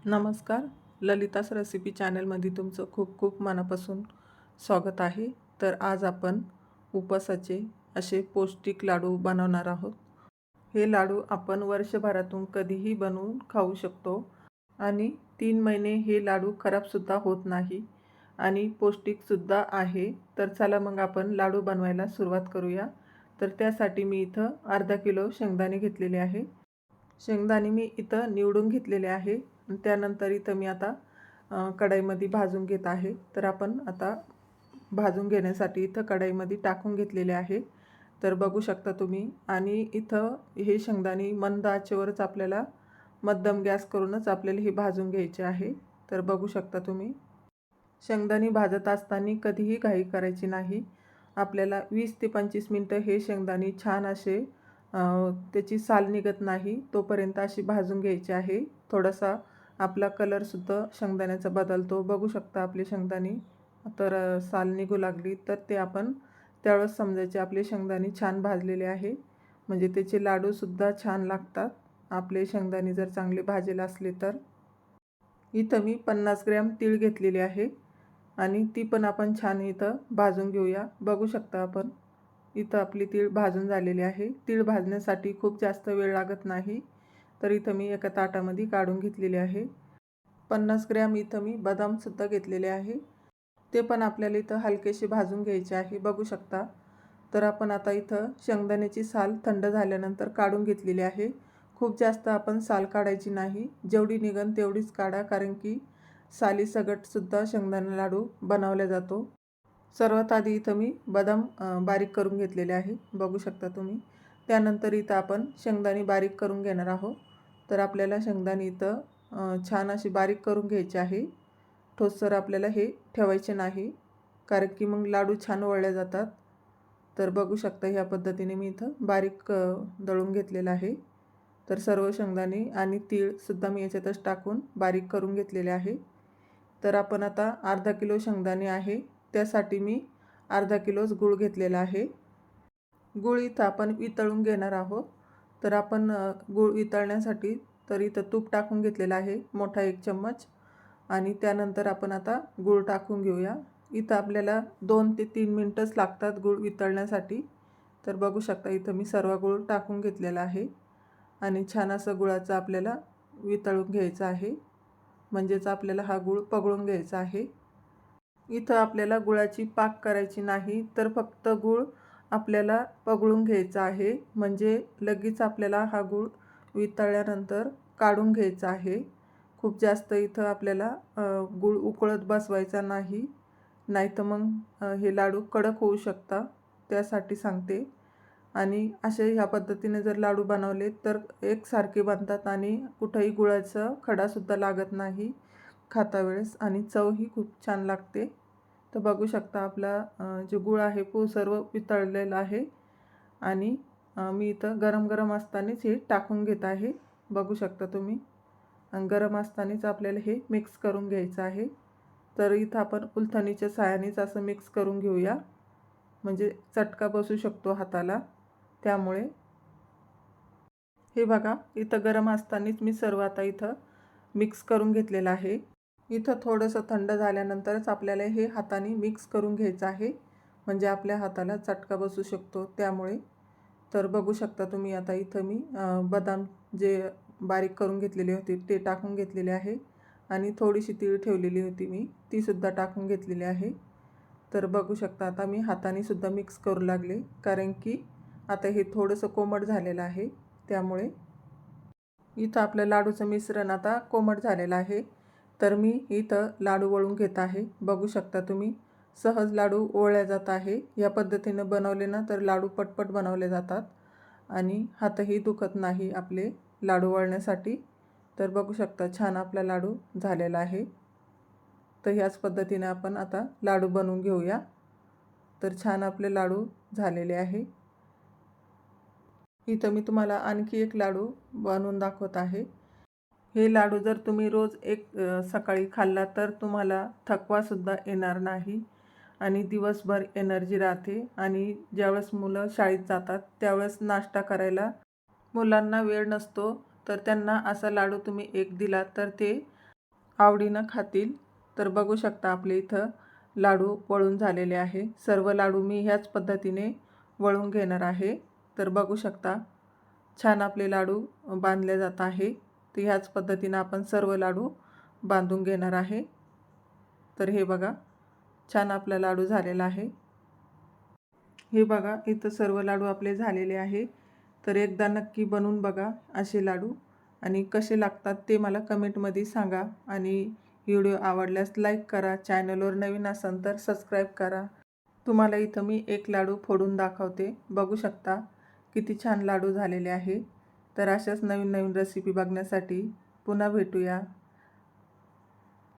नमस्कार. ललितास रेसिपी चॅनलमध्ये तुमचं खूप खूप मनापासून स्वागत आहे. तर आज आपण उपवासाचे असे पौष्टिक लाडू बनवणार आहोत. हे लाडू आपण वर्षभरातून कधीही बनवून खाऊ शकतो आणि 3 महिने हे लाडू खराबसुद्धा होत नाही आणि पौष्टिकसुद्धा आहे. तर चला मग आपण लाडू बनवायला सुरुवात करूया. तर त्यासाठी मी इथं अर्धा किलो शेंगदाणे घेतलेले आहे. शेंगदाणे मी इथं निवडून घेतलेले आहे. त्यानंतर इथं मी आता कढईमध्ये भाजून घेत आहे. तर आपण आता भाजून घेण्यासाठी इथं कढईमध्ये टाकून घेतलेले आहे. तर बघू शकता तुम्ही. आणि इथं हे शेंगदाणे मंद आचेवरच आपल्याला मध्यम गॅस करूनच आपल्याला हे भाजून घ्यायचे आहे. तर बघू शकता तुम्ही. शेंगदाणे भाजत असताना कधीही घाई करायची नाही. आपल्याला 20 ते 25 मिनटं हे शेंगदाणे छान असे त्याची साल निघत नाही तोपर्यंत अशी भाजून घ्यायची आहे. थोडासा आपला कलरसुद्धा शेंगदाण्याचा बदलतो. बघू शकता आपले शेंगदाणे. तर साल निघू लागली तर ते आपण त्यावेळेस समजायचे आपले शेंगदाणे छान भाजलेले आहे. म्हणजे त्याचे लाडूसुद्धा छान लागतात आपले शेंगदाणे जर चांगले भाजलेले असले तर. इथं मी 50 ग्रॅम तीळ घेतलेले आहे आणि ती पण आपण छान इथं भाजून घेऊया. बघू शकता आपण. इथं आपली तीळ भाजून झालेली आहे. तीळ भाजण्यासाठी खूप जास्त वेळ लागत नाही. तर इथं मी एका ताटामध्ये काढून घेतलेले आहे. 50 ग्रॅम इथं मी बदामसुद्धा घेतलेले आहे. ते पण आपल्याला इथं हलकेसे भाजून घ्यायचे आहे. बघू शकता. तर आपण आता इथं शेंगदाण्याची साल थंड झाल्यानंतर काढून घेतलेली आहे. खूप जास्त आपण साल काढायची नाही. जेवढी निघन तेवढीच काढा, कारण की सालीसकटसुद्धा शेंगदाणा लाडू बनवला जातो. सर्वात आधी इथं मी बदाम बारीक करून घेतलेले आहे. बघू शकता तुम्ही. त्यानंतर इथं आपण शेंगदाणे बारीक करून घेणार आहोत. तर आपल्याला शेंगदाणे इथं छान अशी बारीक करून घ्यायची आहे. ठोसर आपल्याला हे ठेवायचे नाही, कारण की मग लाडू छान वळले जातात. तर बघू शकता ह्या पद्धतीने मी इथं बारीक दळून घेतलेलं आहे. तर सर्व शेंगदाणे आणि तीळसुद्धा मी याच्यातच टाकून बारीक करून घेतलेले आहे. तर आपण आता अर्धा किलो शेंगदाणे आहे, त्यासाठी मी अर्धा किलोच गूळ घेतलेला आहे. गूळ इथं आपण वितळून घेणार आहोत. तर आपण गूळ वितळण्यासाठी तर इथं तूप टाकून घेतलेलं आहे, मोठा 1 चम्मच. आणि त्यानंतर आपण आता गूळ टाकून घेऊया. इथं आपल्याला 2 ते 3 मिनटंच लागतात गूळ वितळण्यासाठी. तर बघू शकता इथं मी सर्व गूळ टाकून घेतलेला आहे आणि छान असं गुळाचं आपल्याला वितळून घ्यायचं आहे. म्हणजेच आपल्याला हा गूळ पगळून घ्यायचा आहे. इथं आपल्याला गुळाची पाक करायची नाही, तर फक्त गूळ आपल्याला पगळून घ्यायचा आहे. म्हणजे लगेच आपल्याला हा गूळ वितळल्यानंतर काढून घ्यायचा आहे. खूप जास्त इथं आपल्याला गूळ उकळत बसवायचा नाही, नाहीतर मग हे लाडू कडक होऊ शकतात, त्यासाठी सांगते. आणि असे ह्या पद्धतीने जर लाडू बनवले तर एकसारखे बनतात आणि कुठंही गुळाचा खडासुद्धा लागत नाही खाता वेळेस आणि चवही खूप छान लागते. तर बघू शकता आपला जो गूळ आहे सर्व वितळलेला आहे आणि मी इथं गरम गरम असतानाच हे टाकून घेत आहे. बघू शकता तुम्ही. आणि गरम असतानाच आपल्याला हे मिक्स करून घ्यायचं आहे. तर इथं आपण उलथणीच्या साहाय्यानेच असं मिक्स करून घेऊया, म्हणजे चटका बसू शकतो हाताला. त्यामुळे हे बघा, इथं गरम असतानाच मी सर्व आता इथं मिक्स करून घेतलेलं आहे. इथं थोडंसं थंड झाल्यानंतरच आपल्याला हे हाताने मिक्स करून घ्यायचं आहे, म्हणजे आपल्या हाताला चटका बसू शकतो त्यामुळे. तर बघू शकता तुम्ही आता इथं मी बदाम जे बारीक करून घेतलेले होते ते टाकून घेतलेले आहे आणि थोडीशी तीळ ठेवलेली होती मी, तीसुद्धा टाकून घेतलेली आहे. तर बघू शकता आता मी हाताने सुद्धा मिक्स करू लागले, कारण की आता हे थोडंसं कोमट झालेलं आहे. त्यामुळे इथं आपलं लाडूचं मिश्रण आता कोमट झालेलं आहे. तर मी इथं लाडू वळून घेत आहे. बघू शकता तुम्ही. सहज लाडू वळल्या जात आहे. या पद्धतीनं बनवले ना तर लाडू पटपट बनवले जातात आणि हातही दुखत नाही आपले लाडू वळण्यासाठी. तर बघू शकता छान आपला लाडू झालेला आहे. तर ह्याच पद्धतीने आपण आता लाडू बनवून घेऊया. तर छान आपले लाडू झालेले आहे. इथं मी तुम्हाला आणखी एक लाडू बनवून दाखवत आहे. हे लाडू जर तुम्ही रोज सकाळी खाल्ला तर तुम्हाला थकवासुद्धा येणार नाही आणि दिवसभर एनर्जी राहते. आणि ज्यावेळेस मुलं शाळेत जातात त्यावेळेस नाश्ता करायला मुलांना वेळ नसतो, तर त्यांना असा लाडू तुम्ही एक दिला तर ते आवडीनं खातील. तर बघू शकता आपले इथं लाडू वळून झालेले आहे. सर्व लाडू मी ह्याच पद्धतीने वळून घेणार आहे. तर बघू शकता छान आपले लाडू बांधले जात आहे. तर ह्याच पद्धतीने आपण सर्व लाडू बांधून घेणार आहे. तर हे बघा छान आपला लाडू झालेला आहे. हे बघा इथं सर्व लाडू आपले झालेले आहे. तर एकदा नक्की बनवून बघा असे लाडू आणि कसे लागतात ते मला कमेंटमध्ये सांगा. आणि व्हिडिओ आवडल्यास लाईक करा. चॅनलवर नवीन असाल तर सबस्क्राईब करा. तुम्हाला इथं मी एक लाडू फोडून दाखवते. बघू शकता किती छान लाडू झालेले आहे. तर अशाच नवीन नवीन रेसिपी बघण्यासाठी पुन्हा भेटूया.